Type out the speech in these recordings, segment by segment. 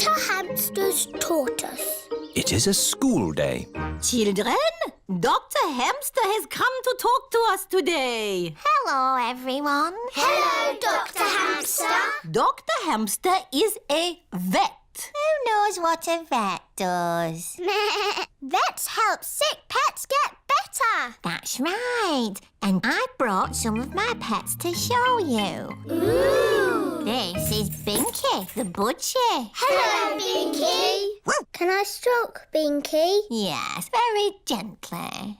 Dr. Hamster's tortoise. It is a school day. Children, Dr. Hamster has come to talk to us today. Hello, everyone. Hello, Dr. Hamster. Dr. Hamster is a vet. Who knows what a vet does? Vets help sick pets get better. That's right. And I brought some of my pets to show you. Ooh. This is Binky, the budgie. Hello, Binky. Can I stroke Binky? Yes, very gently.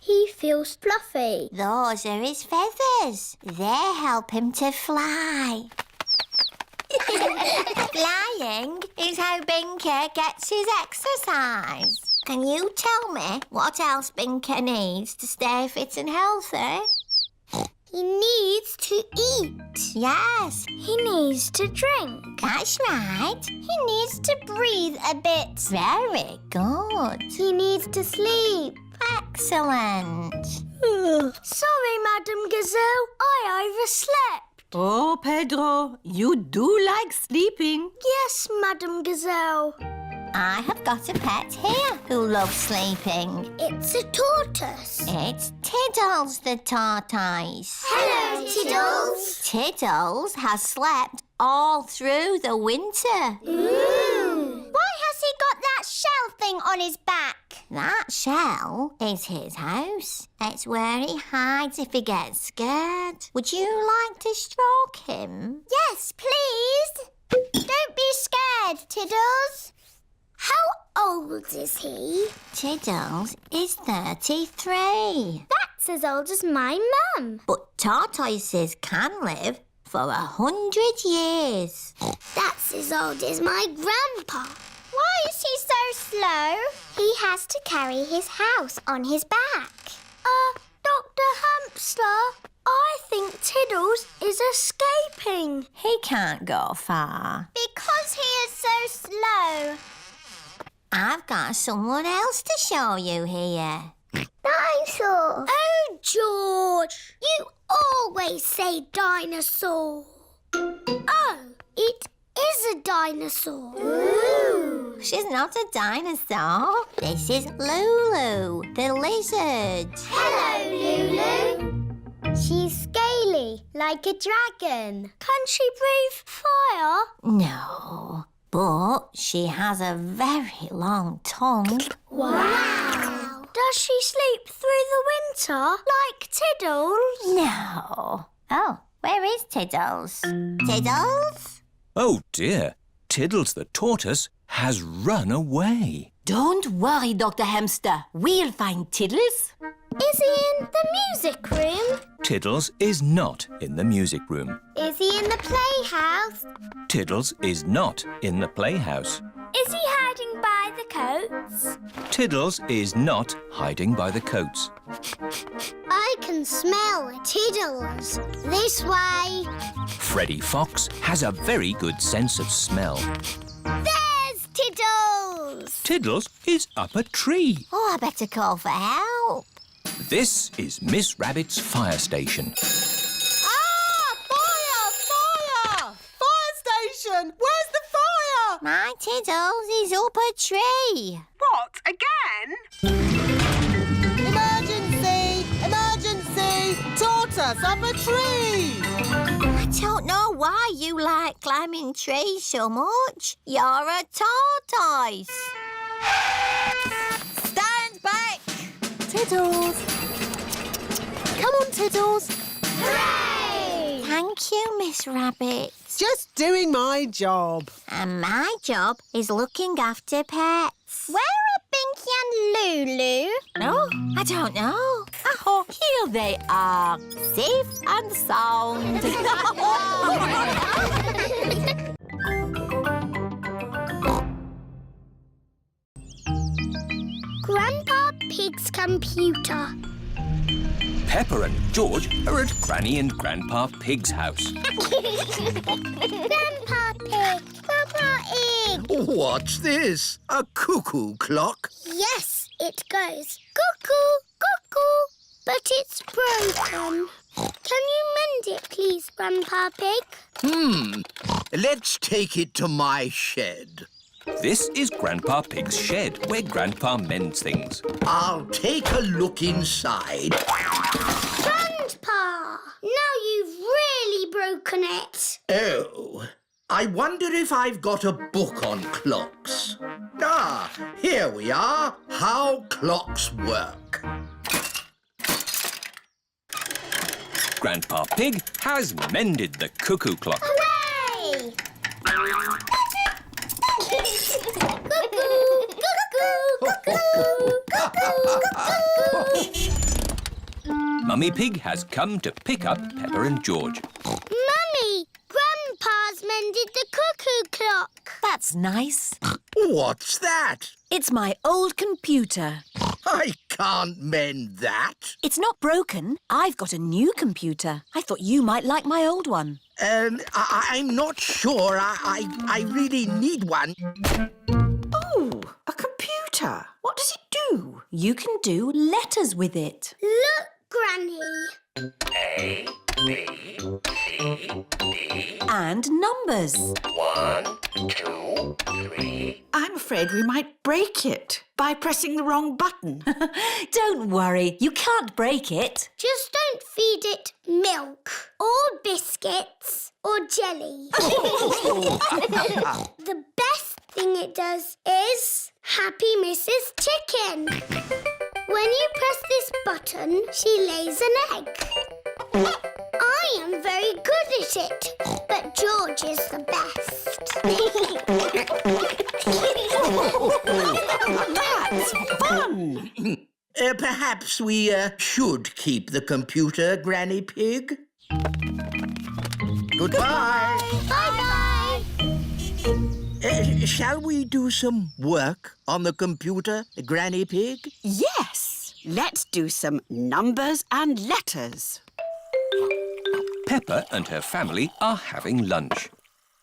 He feels fluffy. Those are his feathers. They help him to fly. Flying is how Binky gets his exercise. Can you tell me what else Binky needs to stay fit and healthy? He needs to eat. Yes, He needs to drink. that's right. He needs to breathe a bit. Very good. He needs to sleep. Excellent. Sorry, Madam Gazelle. I overslept. Oh, Pedro, you do like sleeping. Yes, Madam Gazelle. I have got a pet here who loves sleeping. It's a tortoise. It's Tiddles the tortoise. Hello, Tiddles. Tiddles has slept all through the winter. Ooh. Why has he got that shell thing on his back? That shell is his house. It's where he hides if he gets scared. Would you like to stroke him? Yes, please. Don't be scared, Tiddles. How old is he? Tiddles is 33. That's as old as my mum. But tortoises can live for 100 years. That's as old as my grandpa. Why is he so slow? He has to carry his house on his back. Dr. Hamster, I think Tiddles is escaping. He can't go far. Because he is so slow. I've got someone else to show you here. Dinosaur. Oh, George, you always say dinosaur. Oh, it is a dinosaur. Ooh. She's not a dinosaur. This is Lulu, the lizard. Hello, Lulu. She's scaly, like a dragon. Can she breathe fire? No, but she has a very long tongue. Wow. Does she sleep through the winter, like Tiddles? No. Oh, where is Tiddles? Tiddles? Oh dear, Tiddles the tortoise has run away. Don't worry, Dr. Hamster. We'll find Tiddles. Is he in the music room? Tiddles is not in the music room. Is he in the playhouse? Tiddles is not in the playhouse. Is he hiding by the coats? Tiddles is not hiding by the coats. I can smell Tiddles. This way. Freddy Fox has a very good sense of smell. There's Tiddles. Tiddles is up a tree. Oh, I better call for help. This is Miss Rabbit's fire station. Ah! Fire! Fire! Fire station! Where's the fire? My Tiddles is up a tree. What, again? Emergency! Emergency! Tortoise up a tree! I don't know why you like climbing trees so much. You're a tortoise. Stand back! Tiddles! Come on, Tiddles! Hooray! Thank you, Miss Rabbit. Just doing my job. And my job is looking after pets. Where are Binky and Lulu? Oh, I don't know. Oh, here they are, safe and sound. Grandpa Pig's computer. Peppa and George are at Granny and Grandpa Pig's house. Grandpa Pig, Grandpa Pig. What's this? A cuckoo clock? Yes, it goes cuckoo, cuckoo, but it's broken. Can you mend it, please, Grandpa Pig? Let's take it to my shed. This is Grandpa Pig's shed, where Grandpa mends things. I'll take a look inside. Grandpa! Now you've really broken it. Oh, I wonder if I've got a book on clocks. Ah, here we are. How clocks work. Grandpa Pig has mended the cuckoo clock. Hooray! Mummy Pig has come to pick up Peppa and George. Mummy, Grandpa's mended the cuckoo clock. That's nice. What's that? It's my old computer. I can't mend that. It's not broken. I've got a new computer. I thought you might like my old one. I'm not sure. I really need one. Oh, a computer. What does it do? You can do letters with it. Look, Granny. A, B, C, D. And numbers. 1, 2, 3. I'm afraid we might break it by pressing the wrong button. Don't worry, you can't break it. Just don't feed it milk or biscuits or jelly. The best thing it does is Happy Mrs. Chicken. When you press this button, she lays an egg. I am very good at it, but George is the best. That's fun! Perhaps we should keep the computer, Granny Pig. Goodbye. Bye-bye. Shall we do some work on the computer, Granny Pig? Yes, let's do some numbers and letters. Peppa and her family are having lunch.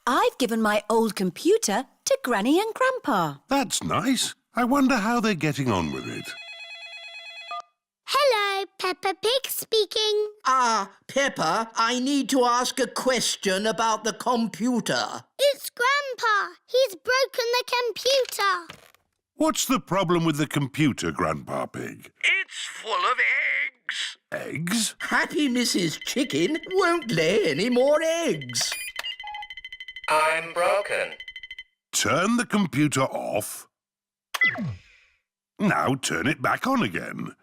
I've given my old computer to Granny and Grandpa. That's nice. I wonder how they're getting on with it. Hello, Peppa Pig speaking. Peppa, I need to ask a question about the computer. It's Grandpa. He's broken the computer. What's the problem with the computer, Grandpa Pig? It's full of eggs. Eggs? Happy Mrs. Chicken won't lay any more eggs. I'm broken. Turn the computer off. Now turn it back on again.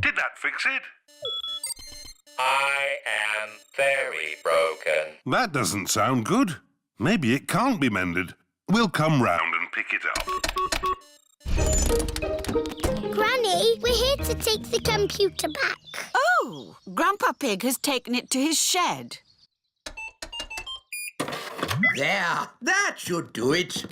Did that fix it? I am very broken. That doesn't sound good. Maybe it can't be mended. We'll come round and pick it up. Granny, we're here to take the computer back. Oh, Grandpa Pig has taken it to his shed. There, that should do it.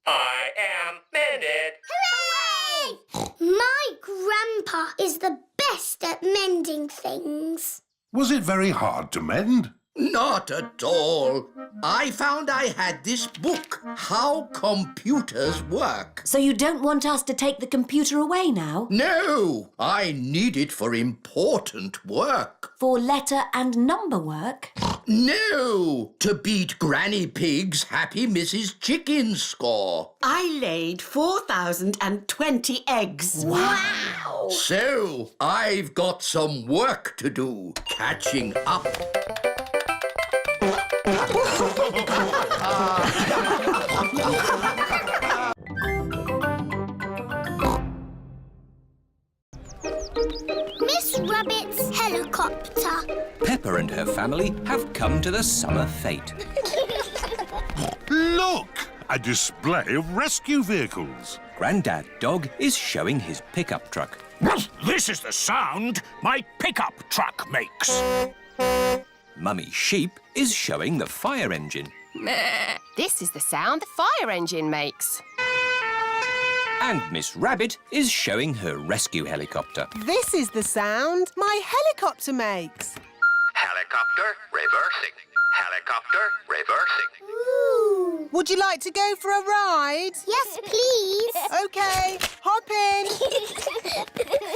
I am mended. Hooray! My Grandpa is the best at mending things. Was it very hard to mend? Not at all. I found I had this book, How Computers Work. So you don't want us to take the computer away now? No, I need it for important work. For letter and number work? No, to beat Granny Pig's Happy Mrs. Chicken score. I laid 4,020 eggs. Wow! So, I've got some work to do, catching up. Miss Rabbit's helicopter. Peppa and her family have come to the summer fete. Look! A display of rescue vehicles. Grandad Dog is showing his pickup truck. This is the sound my pickup truck makes. Mummy Sheep is showing the fire engine. This is the sound the fire engine makes. And Miss Rabbit is showing her rescue helicopter. This is the sound my helicopter makes. Helicopter reversing. Helicopter reversing. Ooh. Would you like to go for a ride? Yes, please. OK, hop in.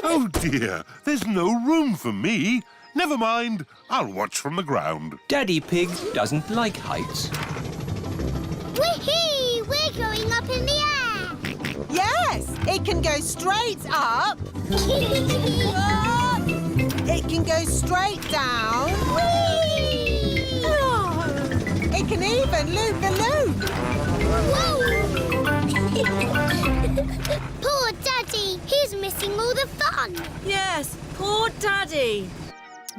Oh dear, there's no room for me. Never mind. I'll watch from the ground. Daddy Pig doesn't like heights. Whee! We're going up in the air! Yes, it can go straight up. It can go straight down. Whee! Oh, it can even loop the loop. Whoa! Poor Daddy, he's missing all the fun. Yes, poor Daddy.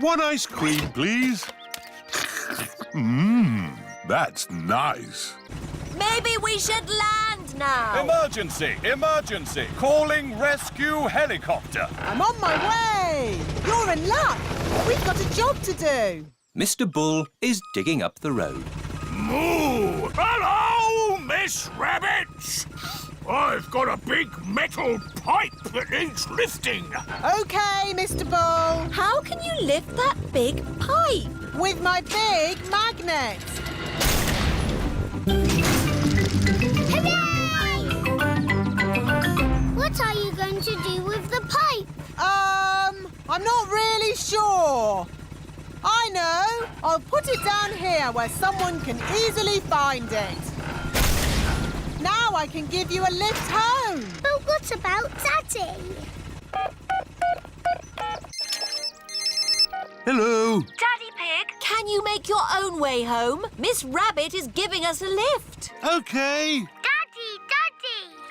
One ice cream, please. That's nice. Maybe we should land now. Emergency! Emergency! Calling rescue helicopter. I'm on my way. You're in luck. We've got a job to do. Mr. Bull is digging up the road. Moo! Hello, Miss Rabbit! I've got a big metal pipe that needs lifting. OK, Mr. Bull. How can you lift that big pipe? With my big magnet. Hooray! What are you going to do with the pipe? I'm not really sure. I know. I'll put it down here where someone can easily find it. Now I can give you a lift home. But what about Daddy? Hello. Daddy Pig, can you make your own way home? Miss Rabbit is giving us a lift. OK. Daddy!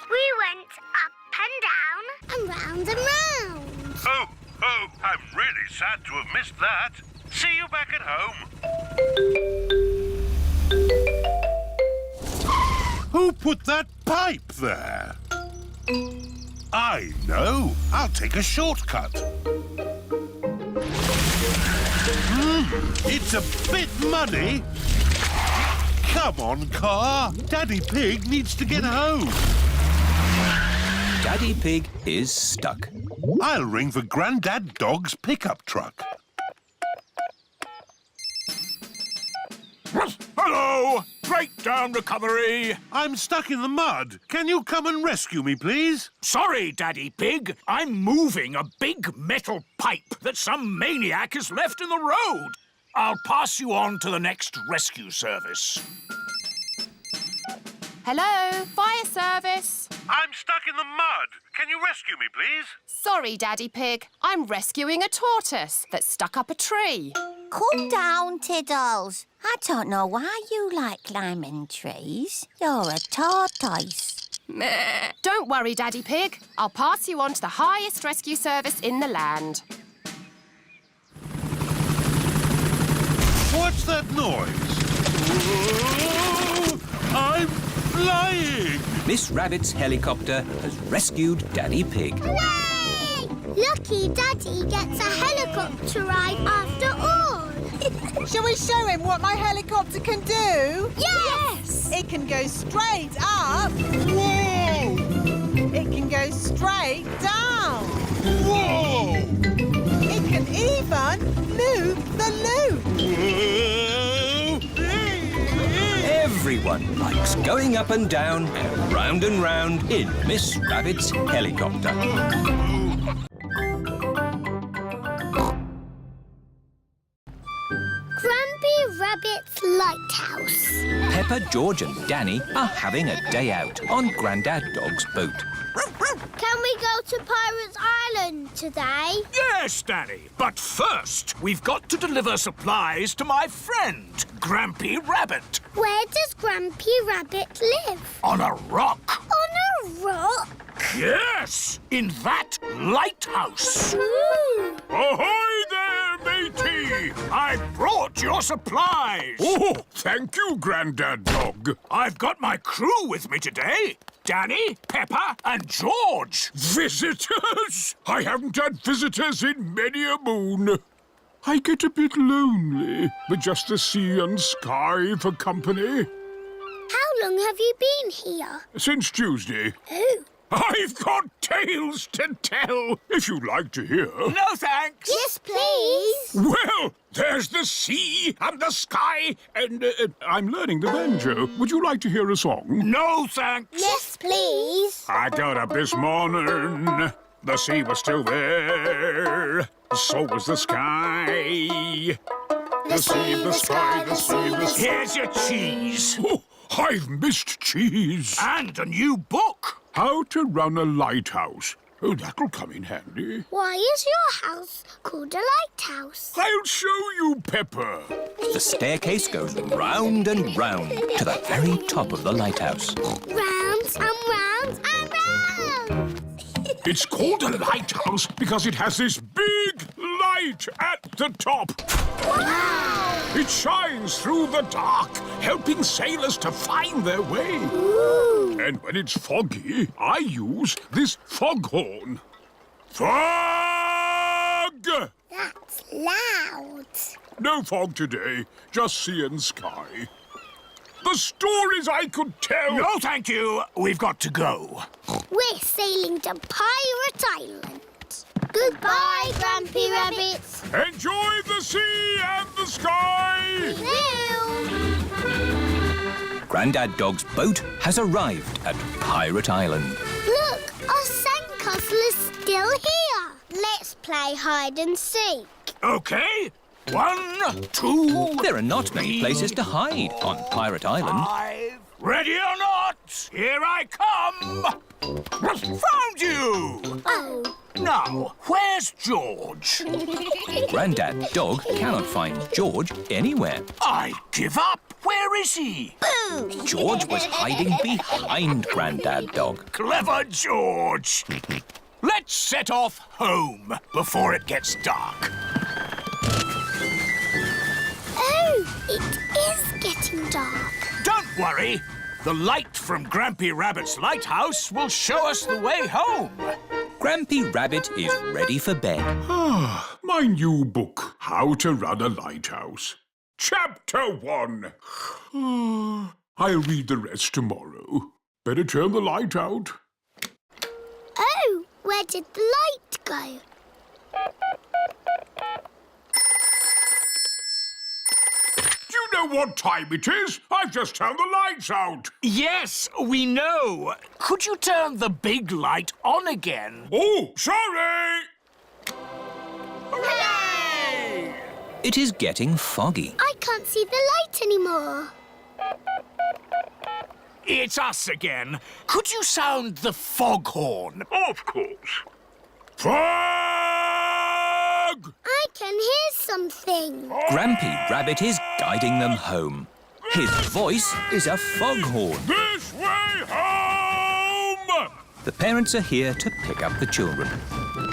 We went up and down and round and round. Oh, I'm really sad to have missed that. See you back at home. Who put that pipe there? I know. I'll take a shortcut. It's a bit muddy. Come on, car. Daddy Pig needs to get home. Daddy Pig is stuck. I'll ring for Grandad Dog's pickup truck. Hello! Breakdown recovery. I'm stuck in the mud. Can you come and rescue me, please? Sorry, Daddy Pig. I'm moving a big metal pipe that some maniac has left in the road. I'll pass you on to the next rescue service. Hello, fire service. I'm stuck in the mud. Can you rescue me, please? Sorry, Daddy Pig. I'm rescuing a tortoise that's stuck up a tree. Calm down, Tiddles. I don't know why you like climbing trees. You're a tortoise. Meh. Don't worry, Daddy Pig. I'll pass you on to the highest rescue service in the land. What's that noise? Whoa! I'm flying! Miss Rabbit's helicopter has rescued Daddy Pig. Hooray! Lucky Daddy gets a helicopter ride after all. Shall we show him what my helicopter can do? Yes! It can go straight up. Whoa! It can go straight down. Whoa! It can even loop the loop. Everyone likes going up and down and round in Miss Rabbit's helicopter. Grampy Rabbit's Lighthouse. Peppa, George and Danny are having a day out on Grandad Dog's boat. Can we go to Pirates Island today? Yes, Danny. But first, we've got to deliver supplies to my friend, Grampy Rabbit. Where does Grampy Rabbit live? On a rock. On a rock? Yes, in that lighthouse. Ooh. Ahoy there, matey! I brought your supplies. Oh, thank you, Grandad Dog. I've got my crew with me today. Danny, Peppa and George. Visitors? I haven't had visitors in many a moon. I get a bit lonely with just the sea and sky for company. How long have you been here? Since Tuesday. Oh. I've got tales to tell, if you'd like to hear. No, thanks. Yes, please. Well, there's the sea and the sky, and I'm learning the banjo. Would you like to hear a song? No, thanks. Yes, please. I got up this morning The sea was still there. So was the sky. The sea, the sky, the sea, the sky. Here's your cheese. Oh, I've missed cheese. And a new book. How to run a lighthouse. Oh, that'll come in handy. Why is your house called a lighthouse? I'll show you, Peppa. The staircase goes round and round to the very top of the lighthouse. Round and round and round. It's called a lighthouse because it has this big light at the top. Wow! It shines through the dark, helping sailors to find their way. Ooh. And when it's foggy, I use this foghorn. Fog! That's loud. No fog today, just sea and sky. The stories I could tell... No, thank you. We've got to go. We're sailing to Pirate Island. Goodbye, Grampy Rabbit. Enjoy the sea and the sky! Grandad Dog's boat has arrived at Pirate Island. Look, our sandcastle is still here. Let's play hide and seek. OK. 1, 2... There are not many places to hide on Pirate Island. 5. Ready or not, here I come! Found you! Oh. Now, where's George? Grandad Dog cannot find George anywhere. I give up. Where is he? Boo! George was hiding behind Grandad Dog. Clever George. Let's set off home before it gets dark. Oh, it is getting dark. Don't worry. The light from Grampy Rabbit's lighthouse will show us the way home. Grampy Rabbit is ready for bed. My new book, How to Run a Lighthouse. Chapter 1. I'll read the rest tomorrow. Better turn the light out. Oh, where did the light go? Do you know what time it is? I've just turned the lights out. Yes, we know. Could you turn the big light on again? Oh, sorry. Hooray! It is getting foggy. I can't see the light anymore. It's us again. Could you sound the foghorn? Of course. Fog! I can hear something. Grampy Rabbit is guiding them home. His voice is a foghorn. This way home! The parents are here to pick up the children.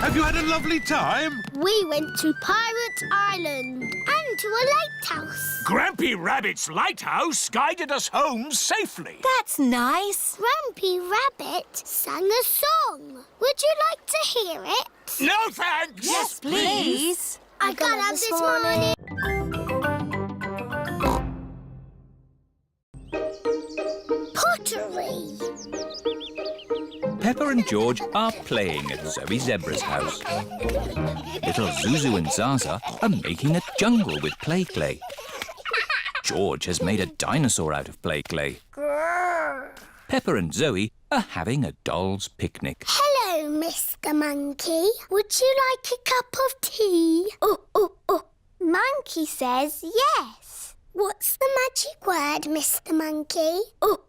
Have you had a lovely time? We went to Pirate Island and to a lighthouse. Grampy Rabbit's lighthouse guided us home safely. That's nice. Grampy Rabbit sang a song. Would you like to hear it? No thanks. Yes, please. I got up this morning. Pottery. Peppa and George are playing at Zoe Zebra's house. Little Zuzu and Zaza are making a jungle with play clay. George has made a dinosaur out of play clay. Peppa and Zoe are having a doll's picnic. Hello, Mr. Monkey. Would you like a cup of tea? Oh. Monkey says yes. What's the magic word, Mr. Monkey? Oh.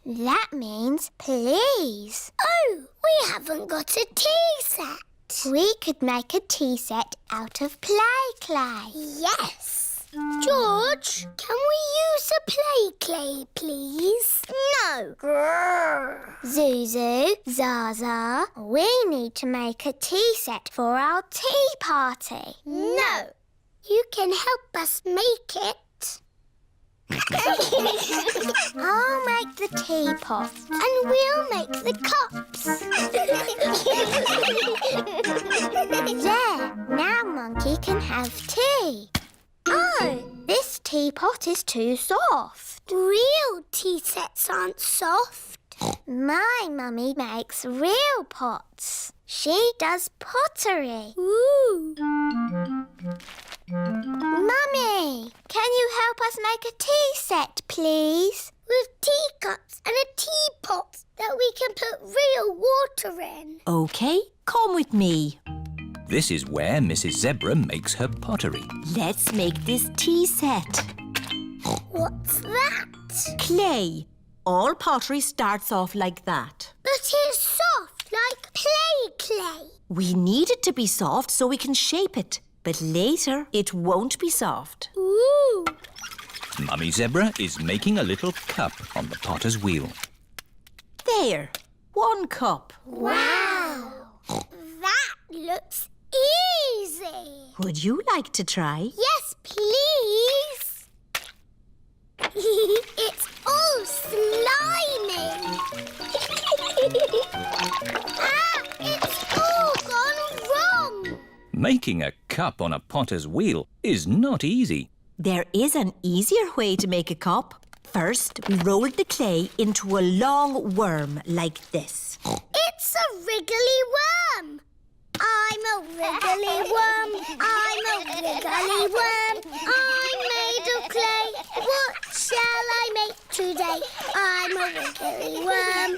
That means please. Oh, we haven't got a tea set. We could make a tea set out of play clay. Yes. George, can we use a play clay, please? No. Zuzu, Zaza, we need to make a tea set for our tea party. No. You can help us make it. I'll make the teapot and we'll make the cups. There, now Monkey can have tea. Oh, this teapot is too soft. Real tea sets aren't soft. My mummy makes real pots. She does pottery. Ooh. Mummy, can you help us make a tea set, please? With teacups and a teapot that we can put real water in. OK, come with me. This is where Mrs. Zebra makes her pottery. Let's make this tea set. What's that? Clay. All pottery starts off like that. But it's soft, like clay. We need it to be soft so we can shape it. But later, it won't be soft. Ooh. Mummy Zebra is making a little cup on the potter's wheel. There, 1 cup. Wow. That looks easy. Would you like to try? Yes, please. It's all slimy. It's all gone wrong. Making a cup on a potter's wheel is not easy. There is an easier way to make a cup. First, we roll the clay into a long worm like this. It's a wriggly worm. I'm a wriggly worm. I'm a wriggly worm. I'm made of clay. What shall I make today? I'm a wriggly worm.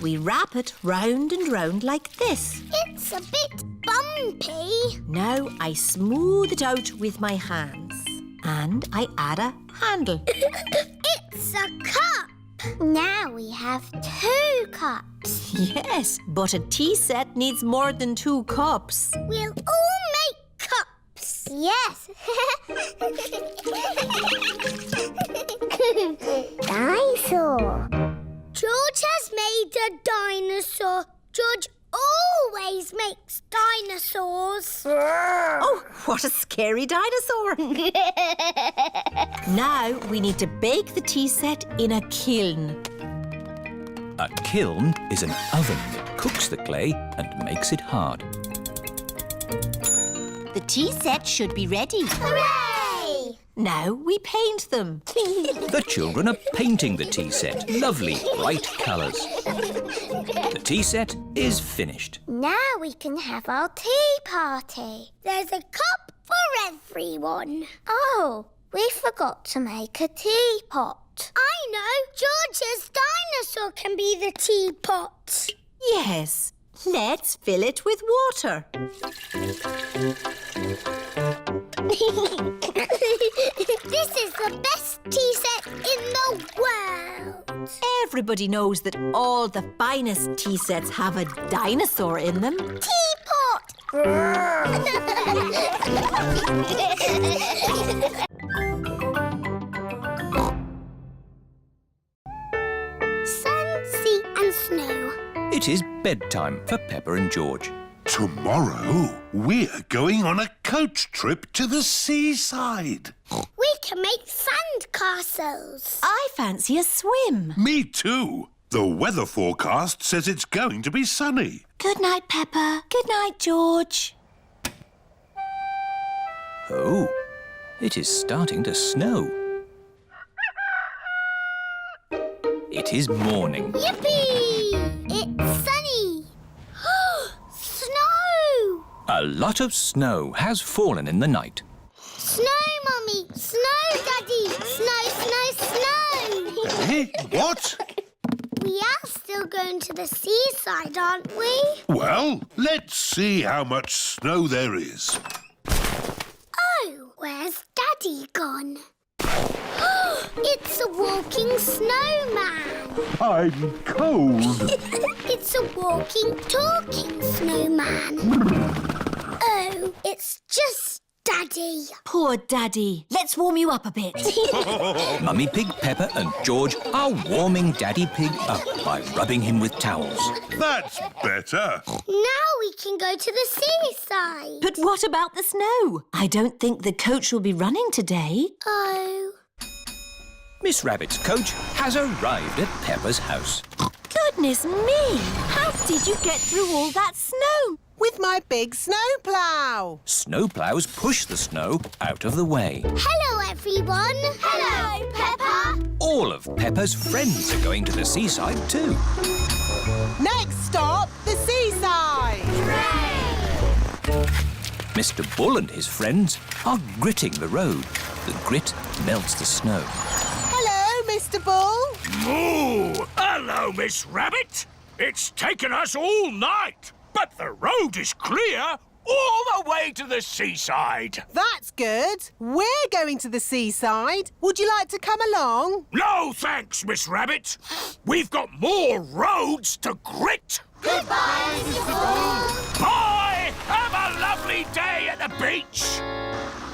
We wrap it round and round like this. It's a bit bumpy. Now I smooth it out with my hands. And I add a handle. It's a cup. Now we have 2 cups. Yes, but a tea set needs more than 2 cups. We'll all make cups. Yes. Dinosaur. George has made a dinosaur. George always makes dinosaurs. Oh, what a scary dinosaur. Now we need to bake the tea set in a kiln. A kiln is an oven that cooks the clay and makes it hard. The tea set should be ready. Hooray! Now we paint them. The children are painting the tea set. Lovely, bright colours. The tea set is finished. Now we can have our tea party. There's a cup for everyone. Oh, we forgot to make a teapot. I know. George's dinosaur can be the teapot. Yes, let's fill it with water. This is the best tea set in the world. Everybody knows that all the finest tea sets have a dinosaur in them. Teapot! Sun, sea and snow. It is bedtime for Peppa and George. Tomorrow, we're going on a coach trip to the seaside. We can make sand castles. I fancy a swim. Me too. The weather forecast says it's going to be sunny. Good night, Peppa. Good night, George. Oh, it is starting to snow. It is morning. Yippee! It's sunny. Snow! A lot of snow has fallen in the night. Snow, Mummy! Snow, Daddy! Snow, snow, snow! Eh? What? We are still going to the seaside, aren't we? Well, let's see how much snow there is. Oh, where's Daddy gone? It's a walking snowman. I'm cold. It's a walking, talking snowman. Oh, it's just Daddy. Poor Daddy. Let's warm you up a bit. Mummy Pig, Peppa and George are warming Daddy Pig up by rubbing him with towels. That's better. Now we can go to the seaside. But what about the snow? I don't think the coach will be running today. Oh. Miss Rabbit's coach has arrived at Peppa's house. Goodness me! How did you get through all that snow? With my big snowplow. Snowplows push the snow out of the way. Hello, everyone. Hello, Peppa. All of Peppa's friends are going to the seaside too. Next stop, the seaside. Hooray! Mr. Bull and his friends are gritting the road. The grit melts the snow. Hello, Mr. Bull. Moo! Hello, Miss Rabbit. It's taken us all night, but the road is clear all the way to the seaside. That's good. We're going to the seaside. Would you like to come along? No, thanks, Miss Rabbit. We've got more roads to grit. Goodbye, Mr. Fox. Bye! Have a lovely day at the beach.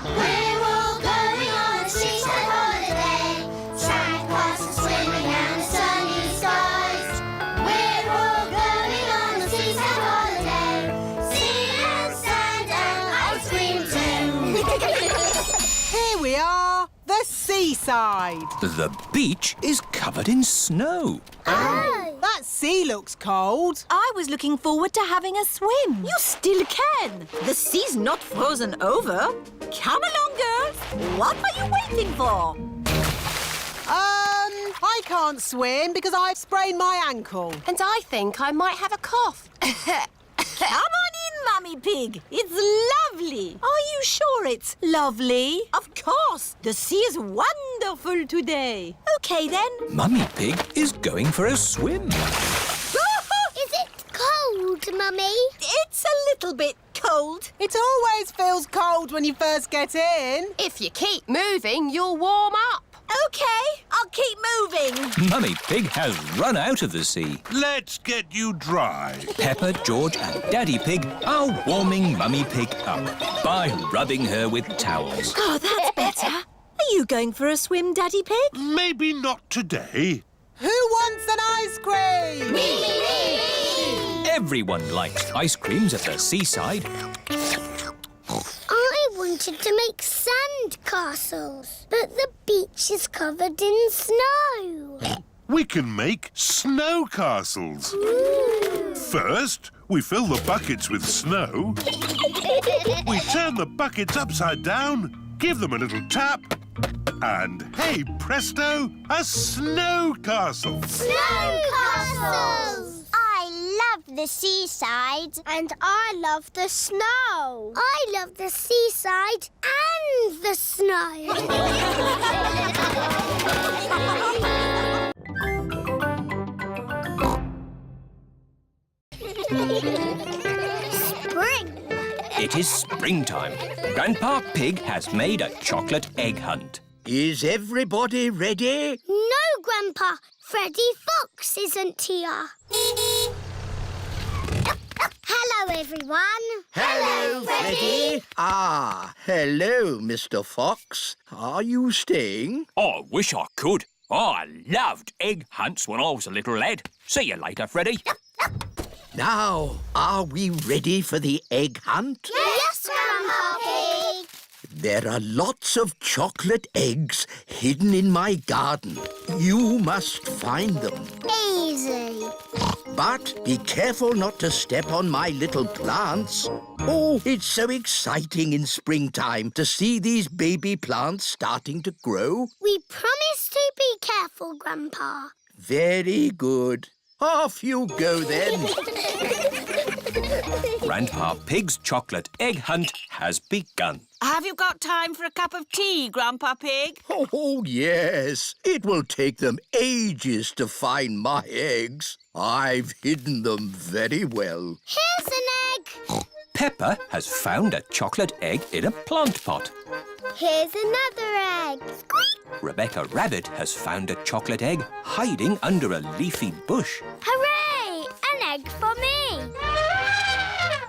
We're all going on a seaside holiday. Sand castles swimming and sunny skies. We're all going on a seaside holiday. Sea and sand and ice cream too. Here we are, the seaside. The beach is covered in snow. Oh. That sea looks cold. I was looking forward to having a swim. You still can. The sea's not frozen over. Come along, girls. What are you waiting for? I can't swim because I've sprained my ankle. And I think I might have a cough. Come on in, Mummy Pig. It's lovely. Are you sure it's lovely? Of course. The sea is wonderful today. OK, then. Mummy Pig is going for a swim. Is it cold, Mummy? It's a little bit cold. It always feels cold when you first get in. If you keep moving, you'll warm up. OK, I'll keep moving. Mummy Pig has run out of the sea. Let's get you dry. Peppa, George and Daddy Pig are warming Mummy Pig up by rubbing her with towels. Oh, that's better. Are you going for a swim, Daddy Pig? Maybe not today. Who wants an ice cream? Me! Everyone likes ice creams at the seaside. I wanted to make sand castles, but the beach is covered in snow. We can make snow castles. First, we fill the buckets with snow. We turn the buckets upside down, give them a little tap, and hey presto, a snow castle. Snow castles! I love the seaside. And I love the snow. I love the seaside and the snow. Spring. It is springtime. Grandpa Pig has made a chocolate egg hunt. Is everybody ready? No, Grandpa. Freddy Fox isn't here. Hello, everyone. Hello, Freddy. Ah, hello, Mr. Fox. Are you staying? I wish I could. I loved egg hunts when I was a little lad. See you later, Freddy. Now, are we ready for the egg hunt? Yes, Grandpa Pig. There are lots of chocolate eggs hidden in my garden. You must find them. Easy. But be careful not to step on my little plants. Oh, it's so exciting in springtime to see these baby plants starting to grow. We promise to be careful, Grandpa. Very good. Off you go, then. Grandpa Pig's chocolate egg hunt has begun. Have you got time for a cup of tea, Grandpa Pig? Oh, yes. It will take them ages to find my eggs. I've hidden them very well. Here's an egg. Peppa has found a chocolate egg in a plant pot. Here's another egg. Squeak. Rebecca Rabbit has found a chocolate egg hiding under a leafy bush. Hooray! An egg for me.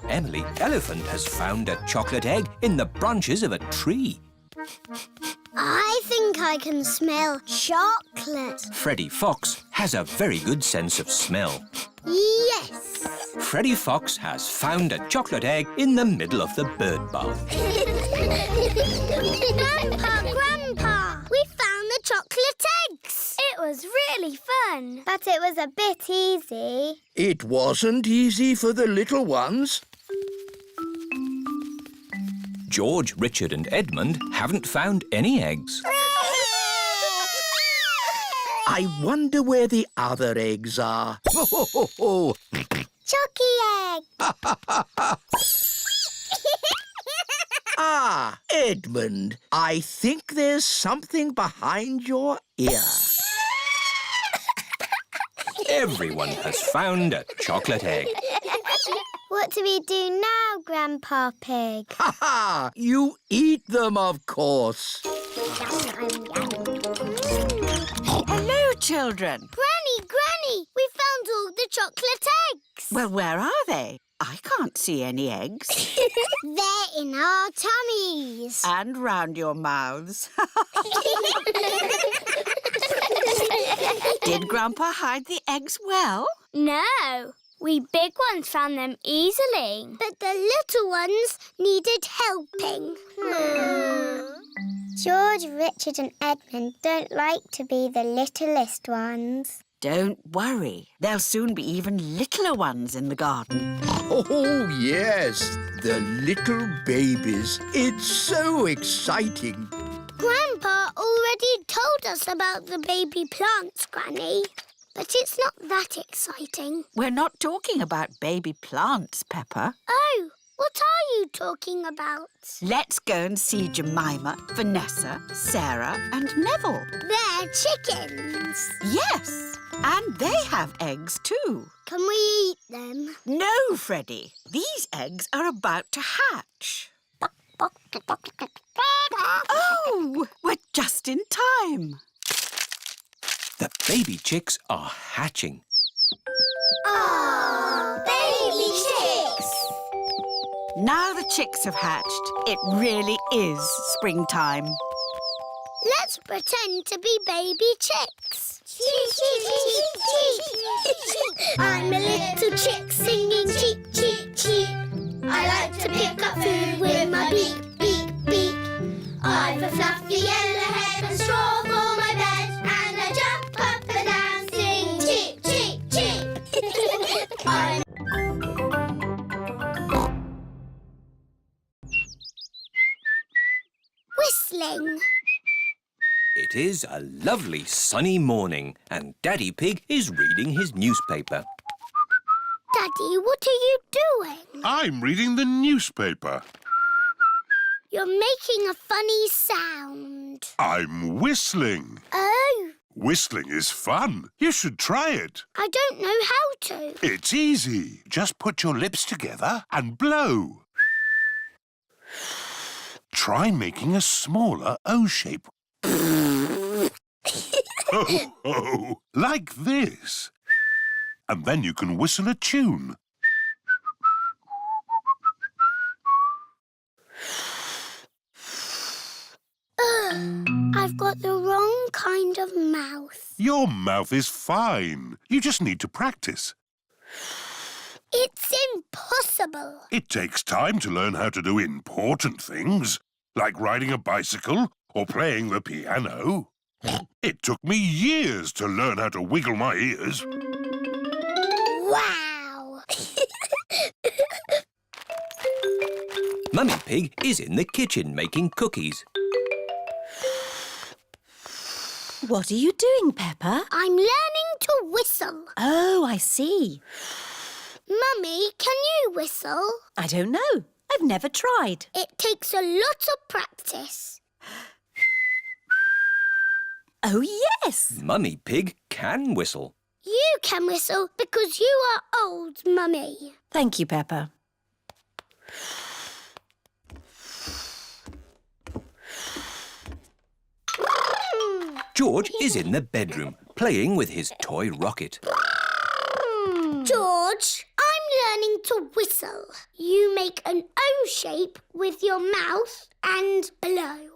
Emily Elephant has found a chocolate egg in the branches of a tree. I think I can smell chocolate. Freddy Fox has a very good sense of smell. Yes. Freddy Fox has found a chocolate egg in the middle of the bird bath. Grandpa, we found the chocolate eggs. It was really fun, but it was a bit easy. It wasn't easy for the little ones. George, Richard and Edmund haven't found any eggs. I wonder where the other eggs are. Chucky egg. Ah, Edmund, I think there's something behind your ear. Everyone has found a chocolate egg. What do we do now, Grandpa Pig? Ha ha! You eat them, of course. Hello, children. Granny, we found all the chocolate eggs. Well, where are they? I can't see any eggs. They're in our tummies. And round your mouths. Did Grandpa hide the eggs well? No, we big ones found them easily. But the little ones needed helping. George, Richard and Edmund don't like to be the littlest ones. Don't worry. There'll soon be even littler ones in the garden. Oh, yes, the little babies. It's so exciting. Grandpa already told us about the baby plants, Granny. But it's not that exciting. We're not talking about baby plants, Peppa. Oh, what are you talking about? Let's go and see Jemima, Vanessa, Sarah and Neville. They're chickens. Yes, and they have eggs too. Can we eat them? No, Freddie. These eggs are about to hatch. Oh, we're just in time. The baby chicks are hatching. Oh, baby chicks! Now the chicks have hatched, it really is springtime. Let's pretend to be baby chicks. Cheep, cheep, cheep, cheep. I'm a little chick singing cheep, cheep, cheep. I like to pick up food with my beak, beak, beak. I've a fluffy yellow head and straw for my bed, and I jump up and down, sing cheep, cheep, cheep. I'm whistling. It is a lovely sunny morning and Daddy Pig is reading his newspaper. Daddy, what are you doing? I'm reading the newspaper. You're making a funny sound. I'm whistling. Oh, Whistling is fun. You should try it. I don't know how to. It's easy. Just put your lips together and blow. Try making a smaller O shape. Oh, like this. And then you can whistle a tune. I've got the wrong kind of mouth. Your mouth is fine. You just need to practice. It's impossible. It takes time to learn how to do important things, like riding a bicycle or playing the piano. It took me years to learn how to wiggle my ears. Wow! Mummy Pig is in the kitchen making cookies. What are you doing, Peppa? I'm learning to whistle. Oh, I see. Mummy, can you whistle? I don't know. I've never tried. It takes a lot of practice. Oh, yes. Mummy Pig can whistle. You can whistle because you are old, Mummy. Thank you, Peppa. George is in the bedroom playing with his toy rocket. George, I'm learning to whistle. You make an O shape with your mouth and blow.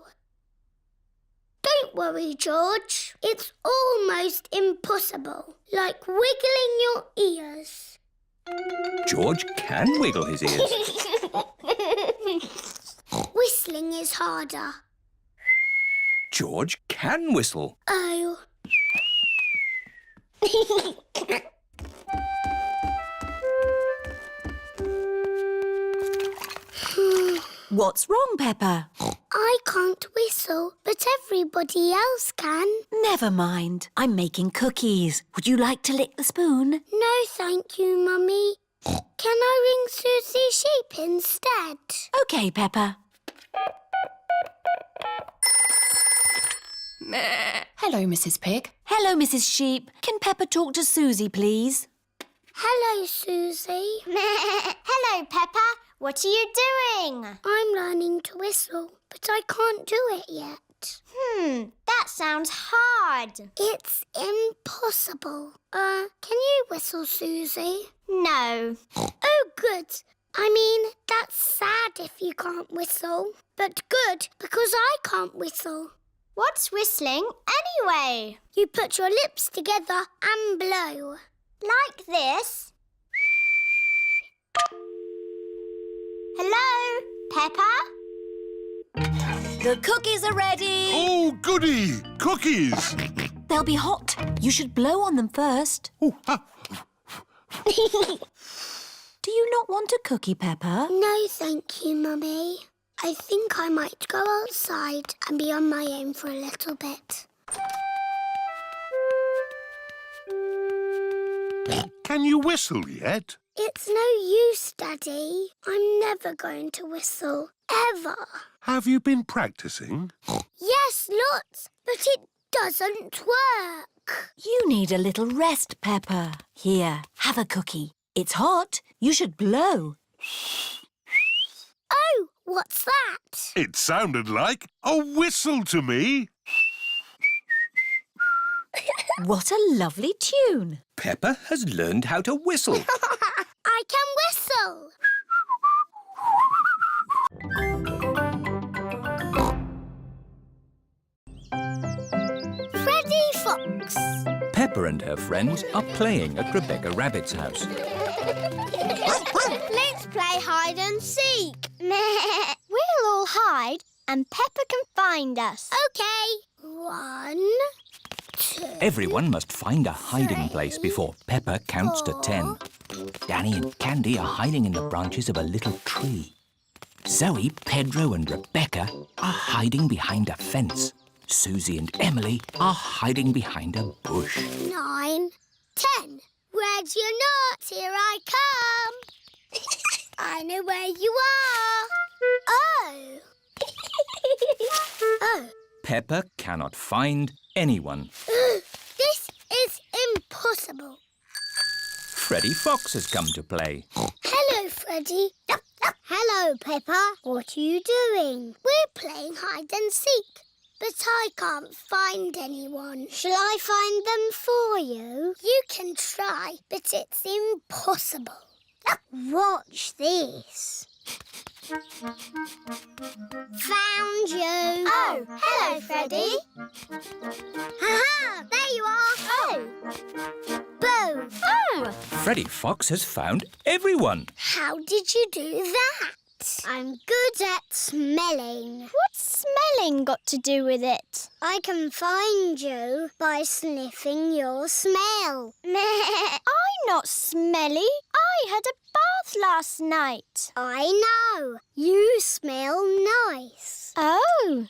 Don't worry, George. It's almost impossible, like wiggling your ears. George can wiggle his ears. Whistling is harder. George can whistle. Oh. What's wrong, Peppa? I can't whistle, but everybody else can. Never mind. I'm making cookies. Would you like to lick the spoon? No, thank you, Mummy. Can I ring Suzy Sheep instead? OK, Peppa. Hello, Mrs. Pig. Hello, Mrs. Sheep. Can Peppa talk to Suzy, please? Hello, Suzy. Hello, Peppa. What are you doing? I'm learning to whistle, but I can't do it yet. That sounds hard. It's impossible. Can you whistle, Suzy? No. Oh, good. I mean, that's sad if you can't whistle, but good because I can't whistle. What's whistling anyway? You put your lips together and blow. Like this. Hello, Peppa? The cookies are ready. Oh, goody! Cookies! They'll be hot. You should blow on them first. Oh, ah. Do you not want a cookie, Peppa? No, thank you, Mummy. I think I might go outside and be on my own for a little bit. Can you whistle yet? It's no use, Daddy. I'm never going to whistle, ever. Have you been practicing? Yes, lots, but it doesn't work. You need a little rest, Peppa. Here, have a cookie. It's hot. You should blow. Oh, what's that? It sounded like a whistle to me. What a lovely tune. Peppa has learned how to whistle. I can whistle. Freddy Fox. Peppa and her friends are playing at Rebecca Rabbit's house. Let's play hide and seek. We'll all hide and Peppa can find us. OK. 1, 2... Everyone must find a hiding place before Peppa counts to 10. Danny and Candy are hiding in the branches of a little tree. Zoe, Pedro and Rebecca are hiding behind a fence. Suzy and Emily are hiding behind a bush. 9, 10. Where's your nuts? Here I come. I know where you are. Oh. Oh. Peppa cannot find anyone. This is impossible. Freddy Fox has come to play. Hello, Freddy. Hello, Peppa. What are you doing? We're playing hide and seek, but I can't find anyone. Shall I find them for you? You can try, but it's impossible. Watch this. Found you. Oh, hello, Freddy. Ha-ha! There you are. Oh. Boo. Oh. Freddy Fox has found everyone. How did you do that? I'm good at smelling. What's smelling got to do with it? I can find you by sniffing your smell. I'm not smelly. I had a bath last night. I know. You smell nice. Oh.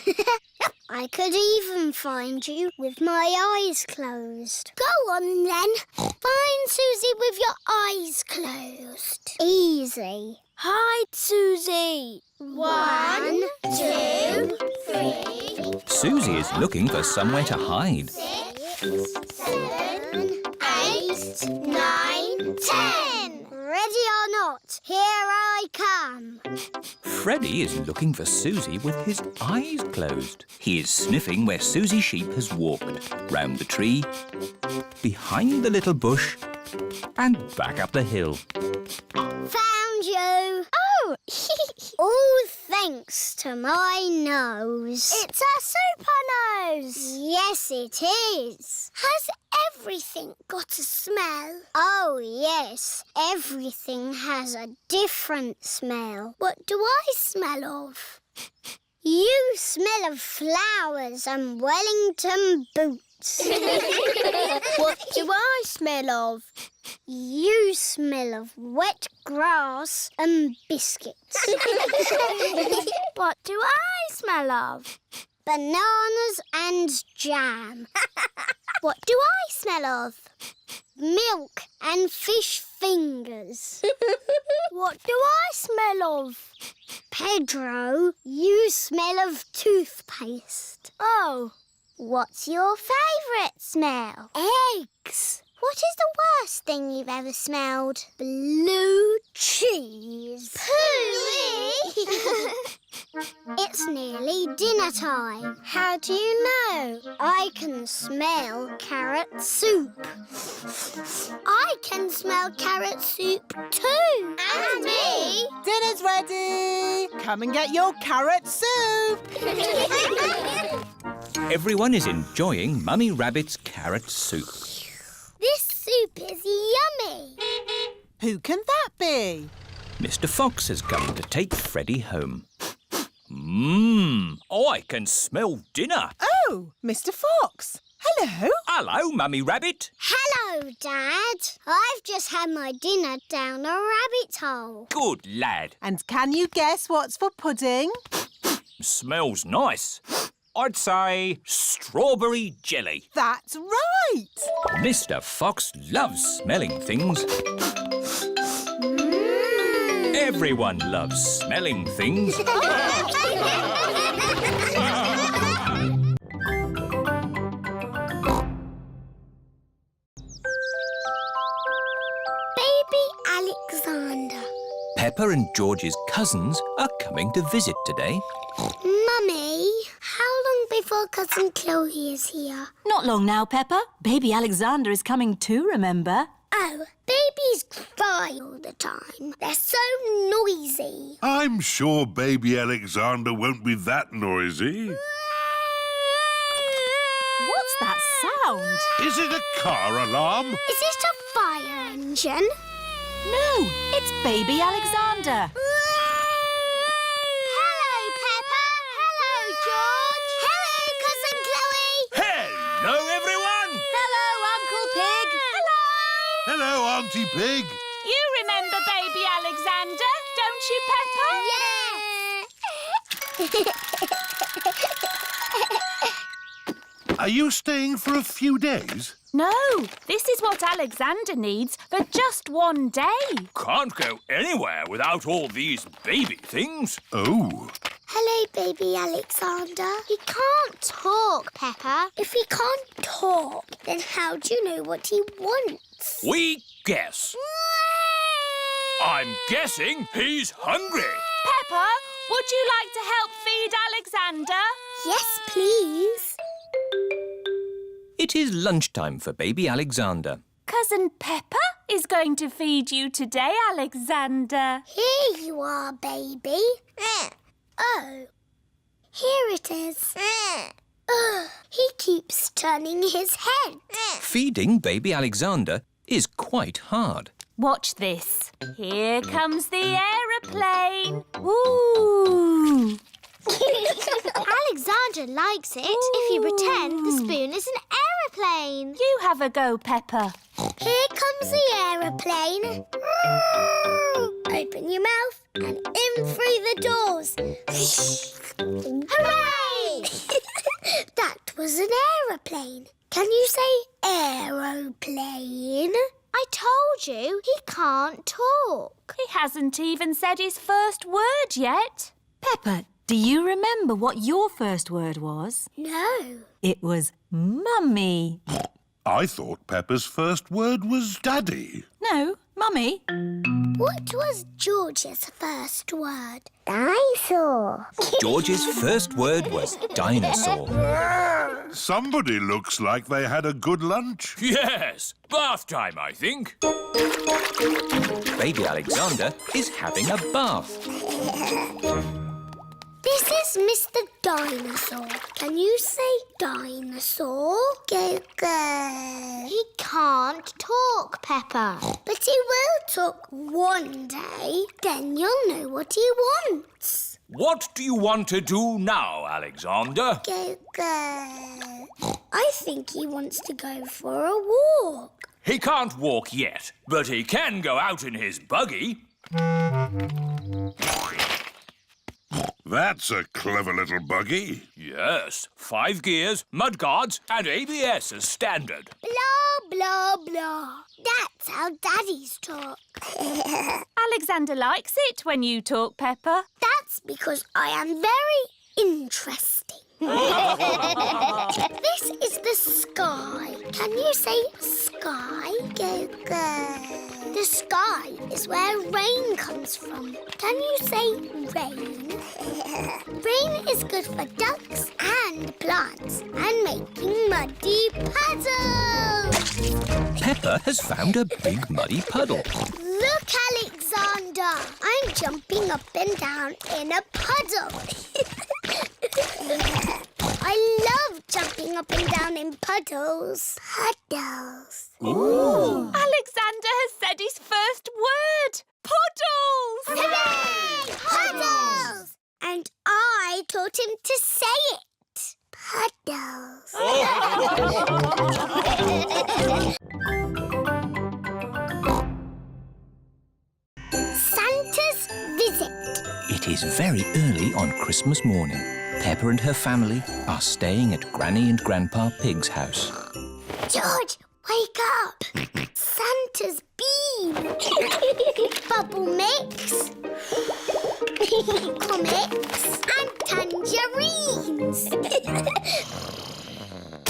I could even find you with my eyes closed. Go on then. Find Suzy with your eyes closed. Easy. Hide, Suzy. 1, 2, 3. Suzy is looking for somewhere to hide. 6, 7, 8, 9, 10. Ready or not, here I come. Freddy is looking for Suzy with his eyes closed. He is sniffing where Suzy Sheep has walked. Round the tree, behind the little bush, and back up the hill. Found you. Oh! All thanks to my nose. It's a super nose. Yes, it is. Has everything got a smell? Oh, yes. Everything has a different smell. What do I smell of? You smell of flowers and Wellington boots. What do I smell of? You smell of wet grass and biscuits. What do I smell of? Bananas and jam. What do I smell of? Milk and fish fingers. What do I smell of? Pedro, you smell of toothpaste. Oh, What's your favourite smell? Eggs. What is the worst thing you've ever smelled? Blue cheese. Pooey! It's nearly dinner time. How do you know? I can smell carrot soup. I can smell carrot soup too. And me. Dinner's ready. Come and get your carrot soup. Everyone is enjoying Mummy Rabbit's carrot soup. This soup is yummy. Who can that be? Mr. Fox has come to take Freddy home. I can smell dinner. Oh, Mr. Fox. Hello. Hello, Mummy Rabbit. Hello, Dad. I've just had my dinner down a rabbit hole. Good lad. And can you guess what's for pudding? Smells nice. I'd say strawberry jelly. That's right. Mr. Fox loves smelling things. Everyone loves smelling things. Baby Alexander. Peppa and George's cousins are coming to visit today. Mummy, how long before Cousin Chloe is here? Not long now, Peppa. Baby Alexander is coming too, remember? Oh, babies cry all the time. They're so noisy. I'm sure baby Alexander won't be that noisy. What's that sound? Is it a car alarm? Is it a fire engine? No, it's baby Alexander. Hello, Peppa. Hello, George. Hello, Cousin Chloe. Hello, everyone! Hello, Uncle Pig. Hello, Auntie Pig. You remember baby Alexander, don't you, Peppa? Yeah. Are you staying for a few days? No, this is what Alexander needs for just one day. Can't go anywhere without all these baby things. Oh. Hello, baby Alexander. He can't talk, Peppa. If he can't talk, then how do you know what he wants? We guess. I'm guessing he's hungry. Peppa, would you like to help feed Alexander? Yes, please. It is lunchtime for baby Alexander. Cousin Peppa is going to feed you today, Alexander. Here you are, baby. Oh, here it is. He keeps turning his head. Feeding baby Alexander is quite hard. Watch this. Here comes the aeroplane. Woo! Alexander likes it if you pretend the spoon is an aeroplane. You have a go, Peppa. Here comes the aeroplane. Open your mouth and in through the doors. Hooray! That was an aeroplane. Can you say aeroplane? I told you he can't talk. He hasn't even said his first word yet. Peppa, do you remember what your first word was? No. It was Mummy. I thought Peppa's first word was Daddy. No, Mummy. What was George's first word? Dinosaur. George's first word was dinosaur. Somebody looks like they had a good lunch. Yes, bath time, I think. Baby Alexander is having a bath. This is Mr. Dinosaur. Can you say dinosaur? Go, go. He can't talk, Peppa. But he will talk one day. Then you'll know what he wants. What do you want to do now, Alexander? Go, go. I think he wants to go for a walk. He can't walk yet, but he can go out in his buggy. That's a clever little buggy. Yes, 5 gears, mudguards and ABS as standard. Blah, blah, blah. That's how daddies talk. Alexander likes it when you talk, Peppa. That's because I am very interesting. This The sky. Can you say sky? Go, go. The sky is where rain comes from. Can you say rain? Rain is good for ducks and plants and making muddy puddles. Peppa has found a big muddy puddle. Look, Alexander. I'm jumping up and down in a puddle. I love jumping up and down in puddles. Puddles. Ooh. Alexander has said his first word. Puddles! Hooray! Puddles! And I taught him to say it. Puddles. Santa's visit. It is very early on Christmas morning. Peppa and her family are staying at Granny and Grandpa Pig's house. George, wake up. Santa's bean. Bubble mix. Comics and tangerines.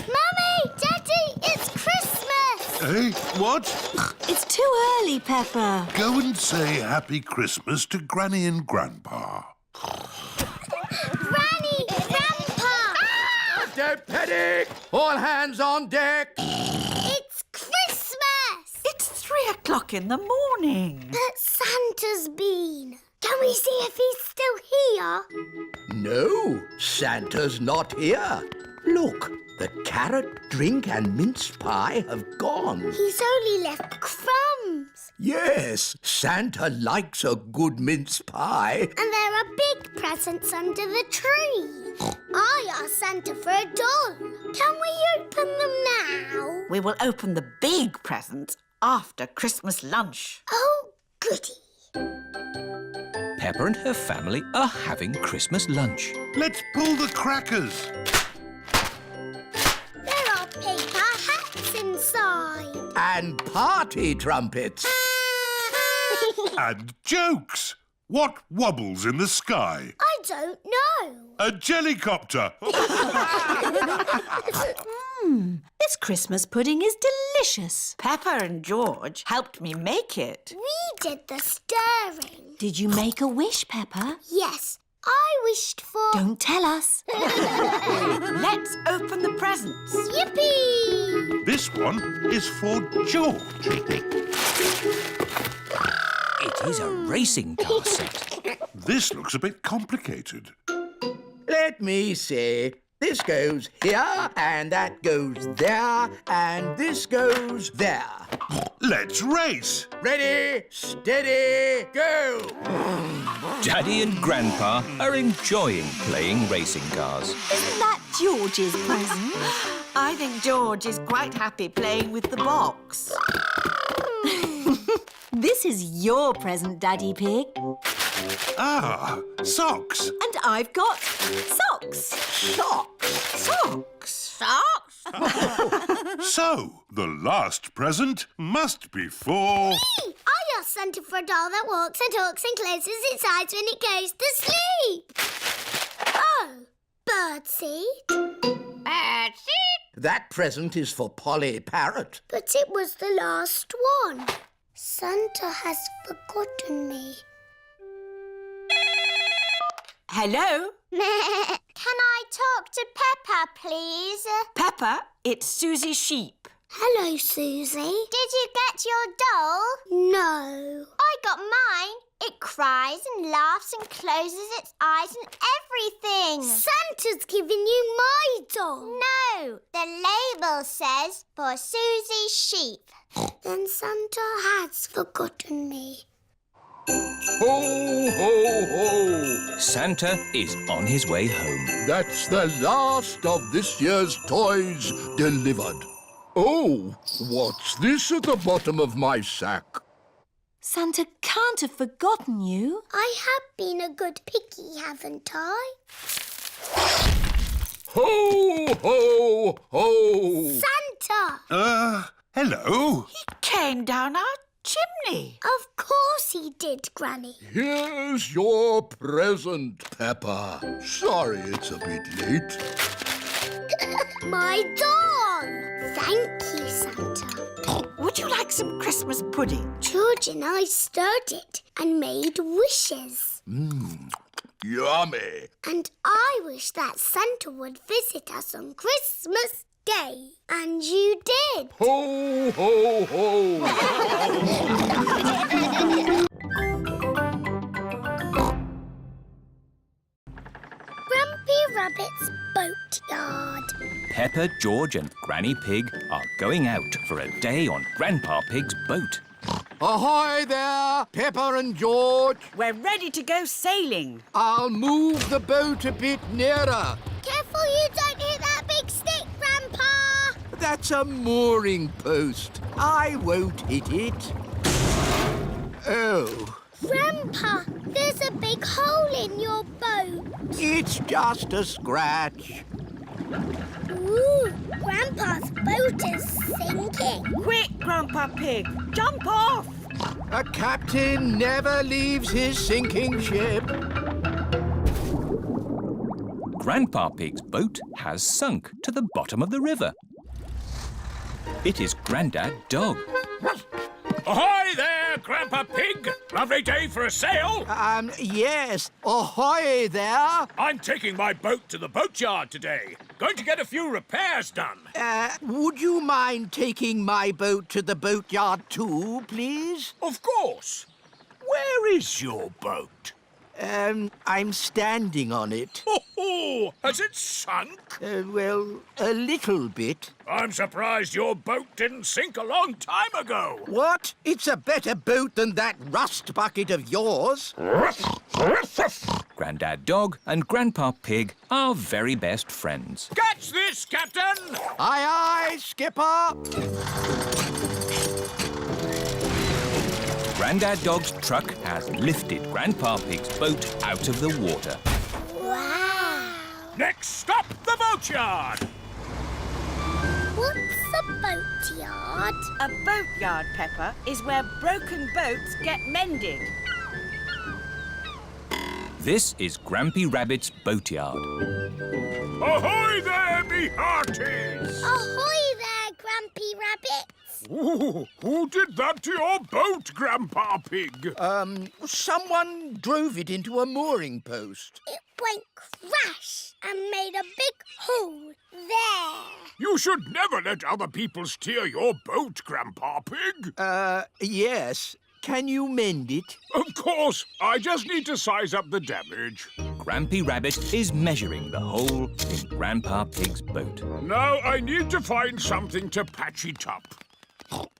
Mummy! Daddy! It's Christmas! Eh? What? It's too early, Peppa. Go and say Happy Christmas to Granny and Grandpa. Granny! Grandpa! Don't panic! All hands on deck! It's Christmas! It's 3 o'clock in the morning. But Santa's been. Can we see if he's still here? No, Santa's not here. Look, the carrot, drink and mince pie have gone. He's only left crumbs. Yes, Santa likes a good mince pie. And there are big presents under the tree. I asked Santa for a doll. Can we open them now? We will open the big presents after Christmas lunch. Oh, goody. Peppa and her family are having Christmas lunch. Let's pull the crackers. There are paper hats inside. And party trumpets. And jokes. What wobbles in the sky? I don't know. A jellycopter. This Christmas pudding is delicious. Peppa and George helped me make it. We did the stirring. Did you make a wish, Peppa? Yes, I wished for... Don't tell us. Let's open the presents. Yippee! This one is for George. It is a racing car set. This looks a bit complicated. Let me see. This goes here, and that goes there, and this goes there. Let's race. Ready, steady, go! Daddy and Grandpa are enjoying playing racing cars. Isn't that George's present? I think George is quite happy playing with the box. This is your present, Daddy Pig. Ah, socks. And I've got socks. Socks! Socks. Socks? So, the last present must be for... I asked Santa for a doll that walks and talks and closes its eyes when it goes to sleep. Oh, birdseed. Birdseed? That present is for Polly Parrot. But it was the last one. Santa has forgotten me. Hello? Can I talk to Peppa, please? Peppa, it's Suzy Sheep. Hello, Susie. Did you get your doll? No. I got mine. It cries and laughs and closes its eyes and everything. Santa's giving you my doll. No, the label says for Suzy Sheep. Then Santa has forgotten me. Ho, ho, ho! Santa is on his way home. That's the last of this year's toys delivered. Oh, what's this at the bottom of my sack? Santa can't have forgotten you. I have been a good piggy, haven't I? Ho, ho, ho! Santa! Hello? He came down our chimney. Of course he did, Granny. Here's your present, Peppa. Sorry it's a bit late. My doll! Thank you, Santa. Would you like some Christmas pudding? George and I stirred it and made wishes. Yummy. And I wish that Santa would visit us on Christmas Day. And you did. Ho, ho, ho. Grampy Rabbit's Boatyard. Peppa, George and Granny Pig are going out for a day on Grandpa Pig's boat. Ahoy there, Peppa and George. We're ready to go sailing. I'll move the boat a bit nearer. Careful you don't hit that big stick, Grandpa. That's a mooring post. I won't hit it. Oh, Grandpa, there's a big hole in your boat. it's just a scratch. Ooh, Grandpa's boat is sinking. Quick, Grandpa Pig, jump off. A captain never leaves his sinking ship. Grandpa Pig's boat has sunk to the bottom of the river. It is Grandad Dog. Ahoy there, Grandpa Pig! Lovely day for a sail. Yes. Ahoy there. I'm taking my boat to the boatyard today. Going to get a few repairs done. Would you mind taking my boat to the boatyard too, please? Of course. Where is your boat? I'm standing on it. Oh, has it sunk? Well, a little bit. I'm surprised your boat didn't sink a long time ago. What? It's a better boat than that rust bucket of yours. Grandad Dog and Grandpa Pig are very best friends. Catch this, Captain! Aye, aye, Skipper. Grandad Dog's truck has lifted Grandpa Pig's boat out of the water. Wow. Next stop, the boatyard. What's a boatyard? A boatyard, Peppa, is where broken boats get mended. This is Grampy Rabbit's boatyard. Ahoy there, me hearties! Ahoy there, Grampy Rabbit. Ooh, who did that to your boat, Grandpa Pig? Someone drove it into a mooring post. It went crash and made a big hole there. You should never let other people steer your boat, Grandpa Pig. Yes. Can you mend it? Of course. I just need to size up the damage. Grampy Rabbit is measuring the hole in Grandpa Pig's boat. Now I need to find something to patch it up.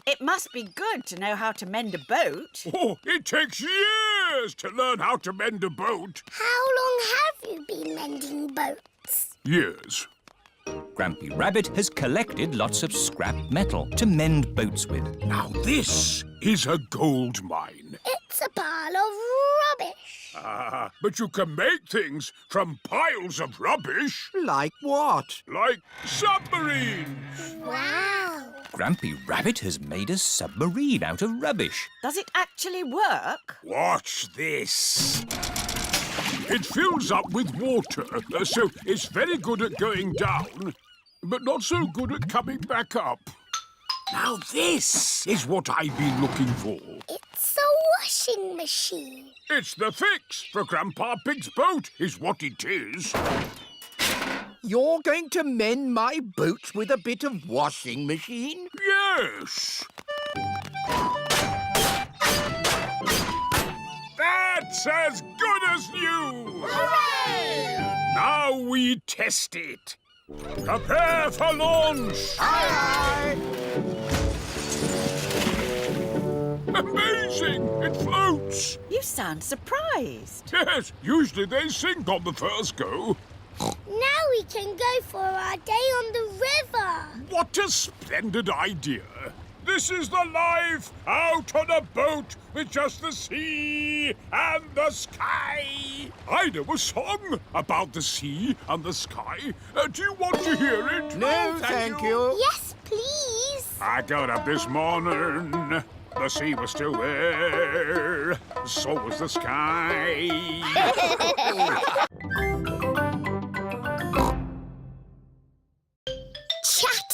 It must be good to know how to mend a boat. Oh, it takes years to learn how to mend a boat. How long have you been mending boats? Years. Grampy Rabbit has collected lots of scrap metal to mend boats with. Now this is a gold mine. It's a pile of rubbish. But you can make things from piles of rubbish. Like what? Like submarines. Wow. Grampy Rabbit has made a submarine out of rubbish. Does it actually work? Watch this. It fills up with water, so it's very good at going down, but not so good at coming back up. Now this is what I've been looking for. It's a washing machine. It's the fix for Grandpa Pig's boat, is what it is. You're going to mend my boat with a bit of washing machine? Yes. That's as good as new! Hooray! Now we test it. Prepare for launch! Aye, Amazing! It floats! You sound surprised. Yes, usually they sink on the first go. Now we can go for our day on the river. What a splendid idea! This is the life out on a boat with just the sea and the sky. I know a song about the sea and the sky. Do you want to hear it? No, thank you. Yes, please. I got up this morning. The sea was still there. So was the sky.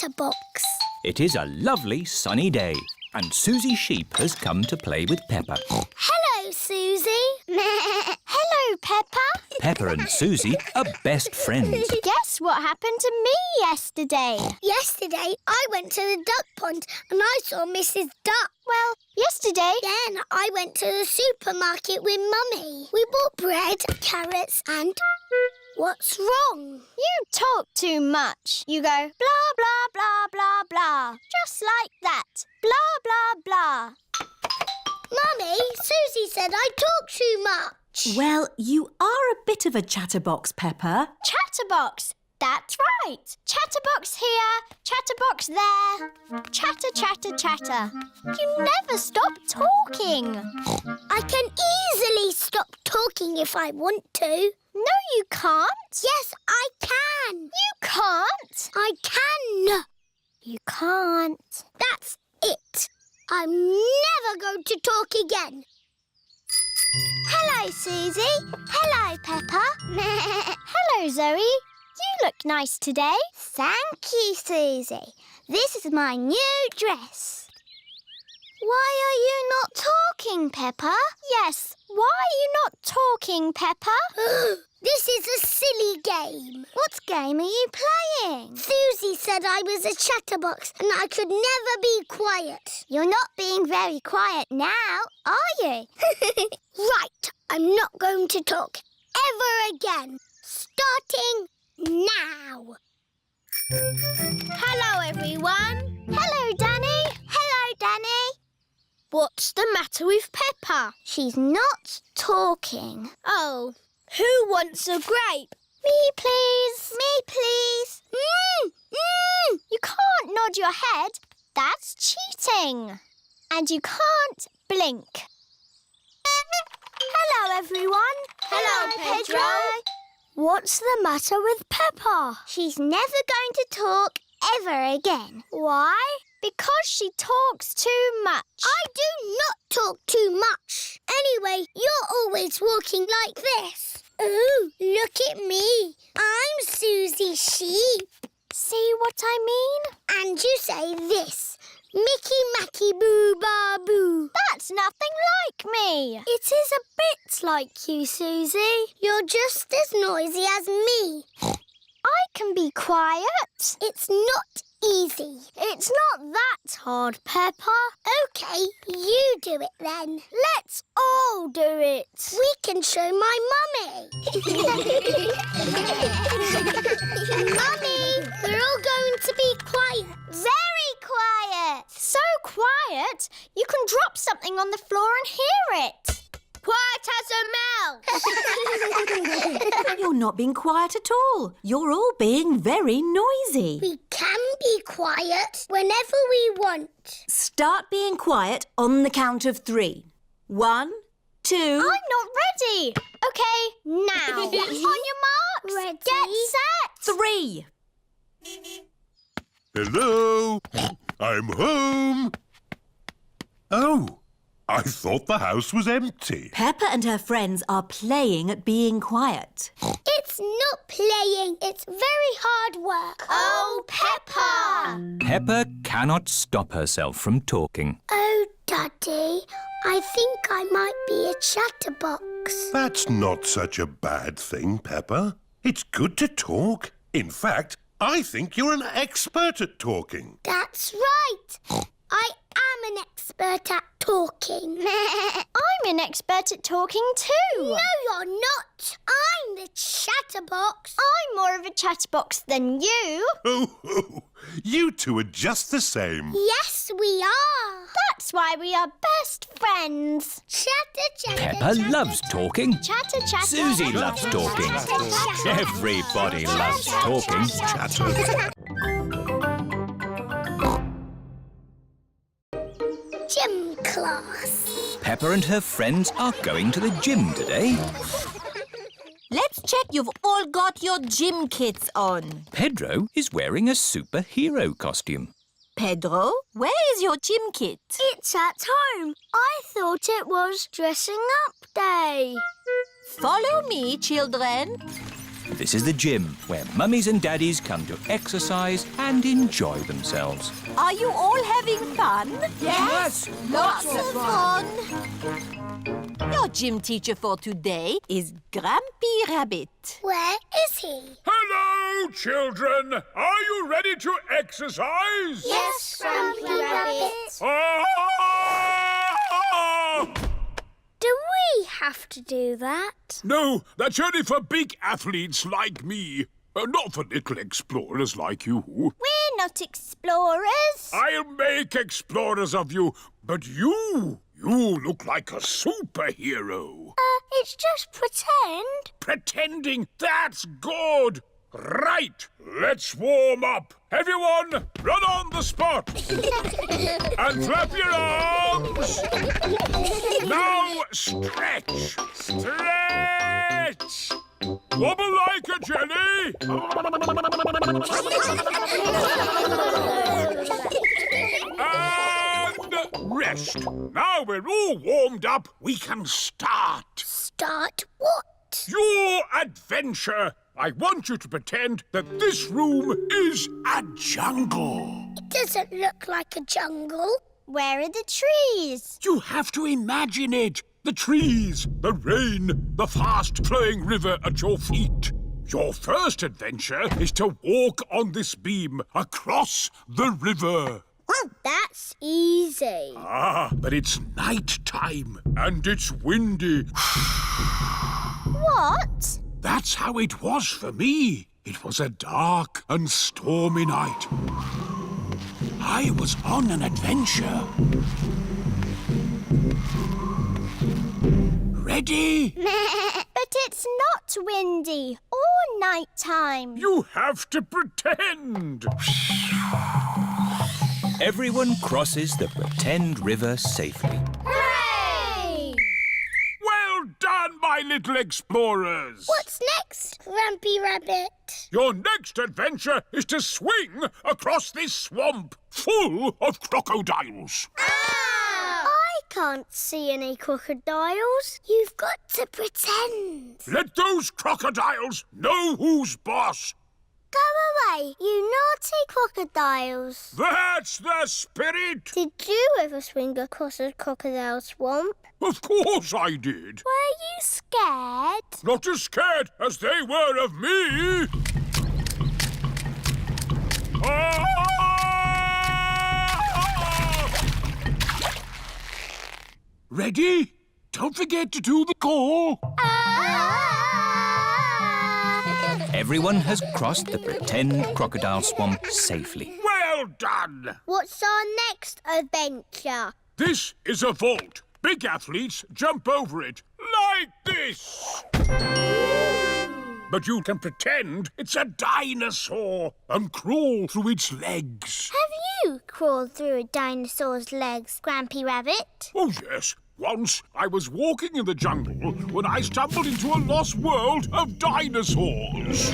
Chatterbox. It is a lovely sunny day, and Suzy Sheep has come to play with Peppa. Hello, Suzy. Hello, Peppa. Peppa and Suzy are best friends. Guess what happened to me yesterday? Yesterday, I went to the duck pond and I saw Mrs. Duck. Well, yesterday... Then I went to the supermarket with Mummy. We bought bread, carrots and... What's wrong? You talk too much. You go blah, blah, blah, blah, blah. Just like that. Blah, blah, blah. Mummy, Suzy said I talk too much. Well, you are a bit of a chatterbox, Peppa. Chatterbox. That's right. Chatterbox here, chatterbox there. Chatter, chatter, chatter. You never stop talking. I can easily stop talking if I want to. No, you can't. Yes, I can. You can't. I can. You can't. That's it. I'm never going to talk again. Hello, Suzy. Hello, Peppa. Hello, Zoe. You look nice today. Thank you, Suzy. This is my new dress. Why are you not talking, Peppa? Yes, why are you not talking, Peppa? This is a silly game. What game are you playing? Suzy said I was a chatterbox and I could never be quiet. You're not being very quiet now, are you? Right, I'm not going to talk ever again. Starting now. Hello, everyone. Hello, Danny. Hello, Danny. What's the matter with Peppa? She's not talking. Oh, who wants a grape? Me, please. Me, please. You can't nod your head. That's cheating. And you can't blink. Hello, everyone. Hello, Pedro. What's the matter with Peppa? She's never going to talk ever again. Why? Because she talks too much. I do not talk too much. Anyway, you're always walking like this. Ooh, look at me. I'm Suzy Sheep. See what I mean? And you say this. Mickey Macky Boo Ba Boo. That's nothing like me. It is a bit like you, Suzy. You're just as noisy as me. I can be quiet. It's not easy. It's not that hard, Peppa. OK, you do it then. Let's all do it. We can show my mummy. Mummy, we're all going to be quiet. Very quiet. So quiet, you can drop something on the floor and hear it. Quiet as a mouse. You're not being quiet at all. You're all being very noisy. We can be quiet whenever we want. Start being quiet on the count of 3. 1, 2... I'm not ready. OK, now. On your marks. Ready. Get set. 3. Hello? I'm home. Oh, I thought the house was empty. Peppa and her friends are playing at being quiet. It's not playing. It's very hard work. Oh, Peppa! Peppa cannot stop herself from talking. Oh, Daddy, I think I might be a chatterbox. That's not such a bad thing, Peppa. It's good to talk. In fact, I think you're an expert at talking. That's right. I am an expert at talking. I'm an expert at talking too. No, you're not. I'm the chatterbox. I'm more of a chatterbox than you. Oh, you two are just the same. Yes, we are. That's why we are best friends. Chatter, chatter, Peppa chatter, loves talking. Chatter, chatter. Suzy loves talking. Everybody loves talking. Chatter. Gym class. Peppa and her friends are going to the gym today. Let's check you've all got your gym kits on. Pedro is wearing a superhero costume. Pedro, where is your gym kit? It's at home. I thought it was dressing up day. Follow me, children. This is the gym, where mummies and daddies come to exercise and enjoy themselves. Are you all having fun? Yes, lots of fun. Your gym teacher for today is Grampy Rabbit. Where is he? Hello, children. Are you ready to exercise? Yes, Grampy Rabbit. Do we have to do that? No, that's only for big athletes like me. Not for little explorers like you. We're not explorers. I'll make explorers of you, but you look like a superhero. It's just pretend. Pretending, that's good. Right, let's warm up. Everyone, run on the spot. And flap your arms. Now stretch. Stretch. Wobble like a jelly. And rest. Now we're all warmed up, we can start. Start what? Your adventure. I want you to pretend that this room is a jungle. It doesn't look like a jungle. Where are the trees? You have to imagine it. The trees, the rain, the fast-flowing river at your feet. Your first adventure is to walk on this beam across the river. That's easy. But it's night time and it's windy. What? That's how it was for me. It was a dark and stormy night. I was on an adventure. Ready? But it's not windy or nighttime. You have to pretend. Everyone crosses the pretend river safely. Hooray! Well done, my little explorers. What's next, Grampy Rabbit? Your next adventure is to swing across this swamp full of crocodiles. I can't see any crocodiles. You've got to pretend. Let those crocodiles know who's boss. Go away, you naughty crocodiles. That's the spirit. Did you ever swing across a crocodile swamp? Of course I did. Were you scared? Not as scared as they were of me. Ready? Don't forget to do the call. Everyone has crossed the pretend crocodile swamp safely. Well done. What's our next adventure? This is a vault. Big athletes jump over it like this. But you can pretend it's a dinosaur and crawl through its legs. Have you crawled through a dinosaur's legs, Grampy Rabbit? Oh, yes. Once I was walking in the jungle when I stumbled into a lost world of dinosaurs.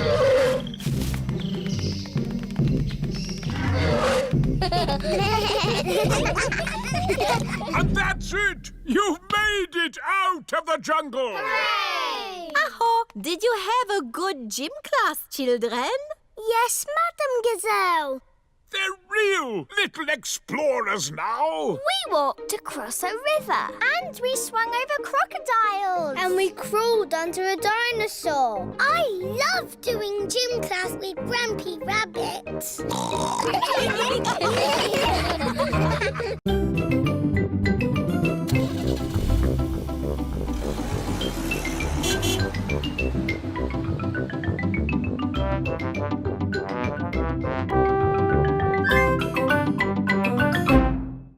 And that's it! You've made it out of the jungle! Hooray! Aho, did you have a good gym class, children? Yes, Madam Gazelle. They're real little explorers now. We walked across a river. And we swung over crocodiles. And we crawled under a dinosaur. I love doing gym class with Grampy Rabbit.